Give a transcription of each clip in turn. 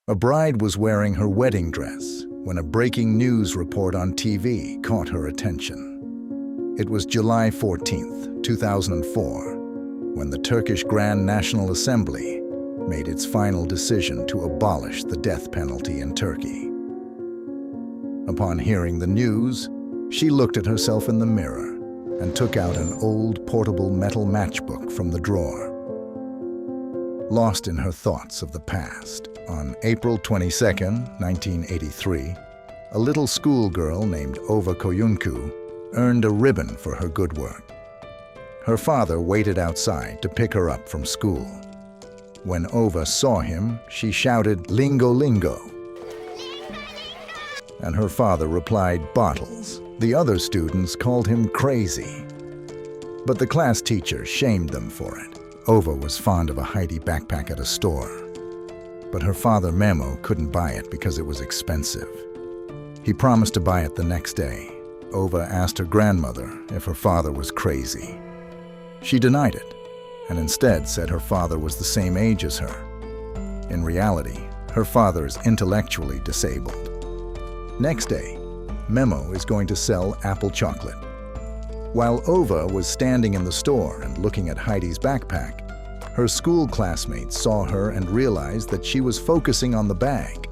A bride was wearing her wedding dress when a breaking news report on TV caught her attention. It was July 14, 2004, when the Turkish Grand National Assembly made its final decision to abolish the death penalty in Turkey. Upon hearing the news, she looked at herself in the mirror and took out an old portable metal matchbook from the drawer. Lost in her thoughts of the past, on April 22, 1983, a little schoolgirl named Ova Koyuncu earned a ribbon for her good work. Her father waited outside to pick her up from school. When Ova saw him, she shouted, "Lingo, lingo!" And her father replied, "Bottles." The other students called him crazy, but the class teacher shamed them for it. Ova was fond of a Heidi backpack at a store, but her father Memo couldn't buy it because it was expensive. He promised to buy it the next day. Ova asked her grandmother if her father was crazy. She denied it, and instead said her father was the same age as her. In reality, her father is intellectually disabled. Next day, Memo is going to sell apple chocolate. While Ova was standing in the store and looking at Heidi's backpack, her school classmates saw her and realized that she was focusing on the bag.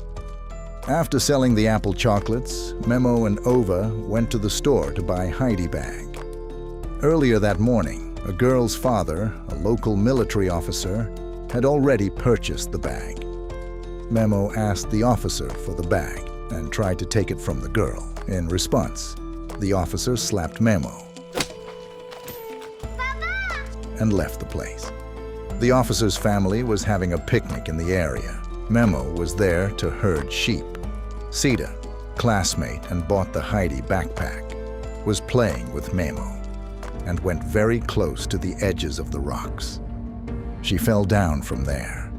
After selling the apple chocolates, Memo and Ova went to the store to buy Heidi bag. Earlier that morning, a girl's father, a local military officer, had already purchased the bag. Memo asked the officer for the bag and tried to take it from the girl. In response, the officer slapped Memo and left the place. The officer's family was having a picnic in the area. Memo was there to herd sheep. Sita, classmate and bought the Heidi backpack, was playing with Memo and went very close to the edges of the rocks. She fell down from there,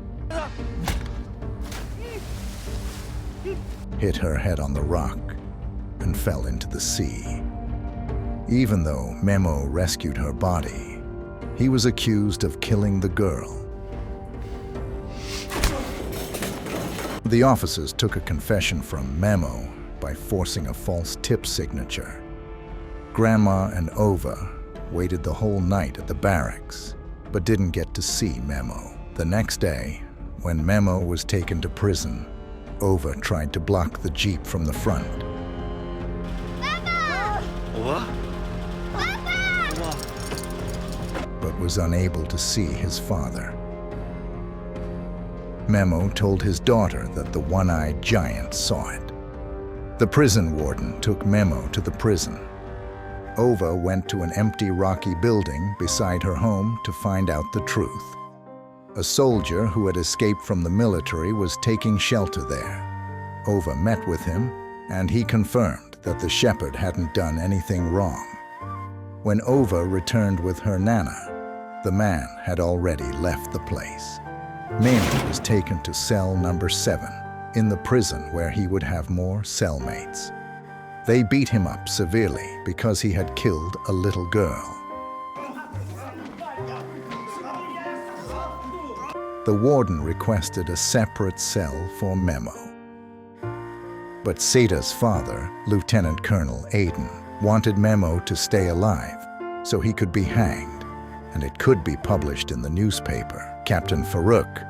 hit her head on the rock, and fell into the sea. Even though Memo rescued her body, he was accused of killing the girl. The officers took a confession from Memo by forcing a false tip signature. Grandma and Ova waited the whole night at the barracks, but didn't get to see Memo. The next day, when Memo was taken to prison, Ova tried to block the jeep from the front. What? But was unable to see his father. Memo told his daughter that the one-eyed giant saw it. The prison warden took Memo to the prison. Ova went to an empty rocky building beside her home to find out the truth. A soldier who had escaped from the military was taking shelter there. Ova met with him, and he confirmed that the shepherd hadn't done anything wrong. When Ova returned with her Nana, the man had already left the place. Memo was taken to cell number 7 in the prison where he would have more cellmates. They beat him up severely because he had killed a little girl. The warden requested a separate cell for Memo. But Sita's father, Lieutenant Colonel Aiden, wanted Memo to stay alive so he could be hanged, and it could be published in the newspaper. Captain Farouk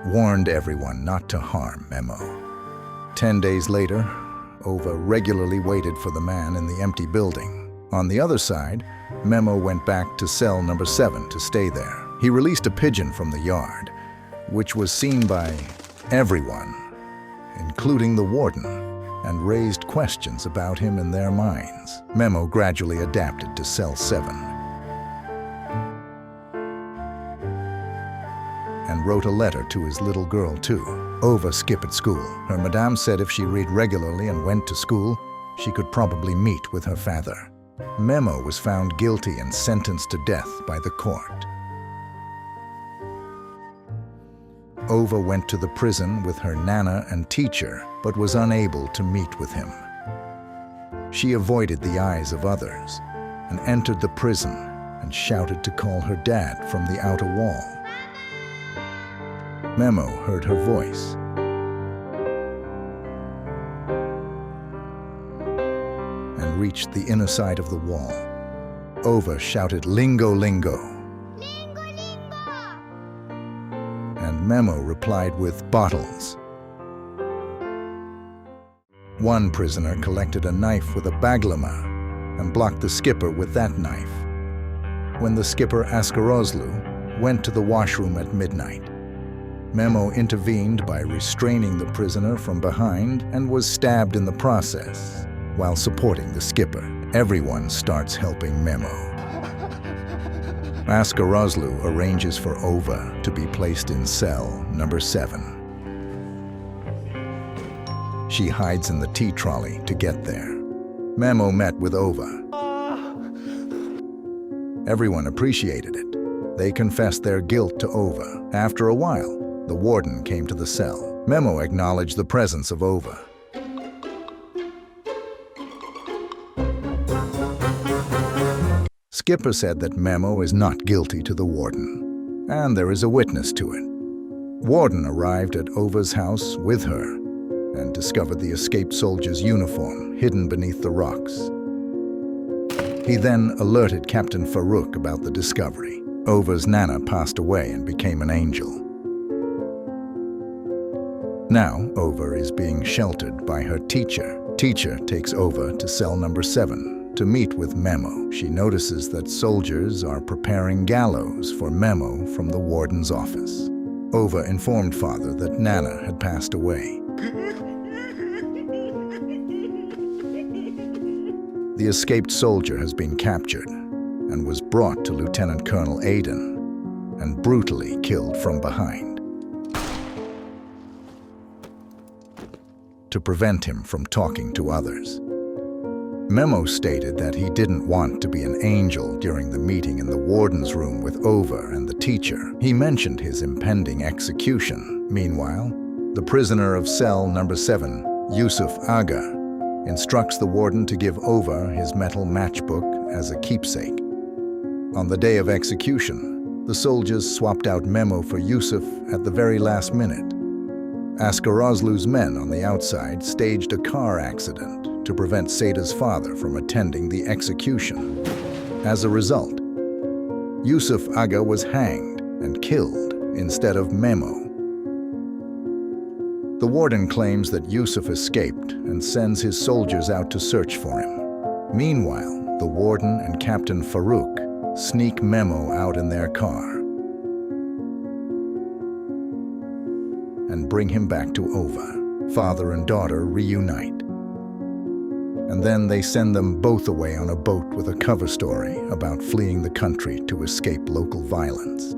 warned everyone not to harm Memo. 10 days later, Ova regularly waited for the man in the empty building. On the other side, Memo went back to cell number 7 to stay there. He released a pigeon from the yard, which was seen by everyone, including the warden, and raised questions about him in their minds. Memo gradually adapted to cell 7 and wrote a letter to his little girl too. Ova skipped school. Her madame said if she read regularly and went to school, she could probably meet with her father. Memo was found guilty and sentenced to death by the court. Ova went to the prison with her Nana and teacher, but was unable to meet with him. She avoided the eyes of others and entered the prison and shouted to call her dad from the outer wall. Memo heard her voice reached the inner side of the wall. Ova shouted, "Lingo, lingo!" Lingo, lingo! And Memo replied with, "Bottles." One prisoner collected a knife with a baglama and blocked the skipper with that knife. When the skipper Askarozlu went to the washroom at midnight, Memo intervened by restraining the prisoner from behind and was stabbed in the process while supporting the skipper. Everyone starts helping Memo. Askarozlu arranges for Ova to be placed in cell number 7. She hides in the tea trolley to get there. Memo met with Ova. Everyone appreciated it. They confessed their guilt to Ova. After a while, the warden came to the cell. Memo acknowledged the presence of Ova. Skipper said that Memo is not guilty to the warden, and there is a witness to it. Warden arrived at Ova's house with her and discovered the escaped soldier's uniform hidden beneath the rocks. He then alerted Captain Farouk about the discovery. Ova's Nana passed away and became an angel. Now, Ova is being sheltered by her teacher. Teacher takes Ova to cell number 7 to meet with Memo. She notices that soldiers are preparing gallows for Memo from the warden's office. Ova informed father that Nana had passed away. The escaped soldier has been captured and was brought to Lieutenant Colonel Aiden and brutally killed from behind to prevent him from talking to others. Memo stated that he didn't want to be an angel during the meeting in the warden's room with Ova and the teacher. He mentioned his impending execution. Meanwhile, the prisoner of cell number 7, Yusuf Aga, instructs the warden to give Ova his metal matchbook as a keepsake. On the day of execution, the soldiers swapped out Memo for Yusuf at the very last minute. Askarozlu's men on the outside staged a car accident to prevent Sada's father from attending the execution. As a result, Yusuf Aga was hanged and killed instead of Memo. The warden claims that Yusuf escaped and sends his soldiers out to search for him. Meanwhile, the warden and Captain Farouk sneak Memo out in their car and bring him back to Ova. Father and daughter reunite. And then they send them both away on a boat with a cover story about fleeing the country to escape local violence.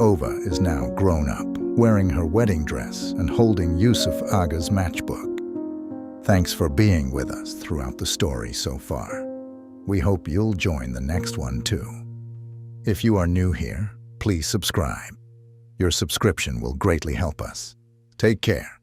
Ova is now grown up, wearing her wedding dress and holding Yusuf Aga's matchbook. Thanks for being with us throughout the story so far. We hope you'll join the next one too. If you are new here, please subscribe. Your subscription will greatly help us. Take care.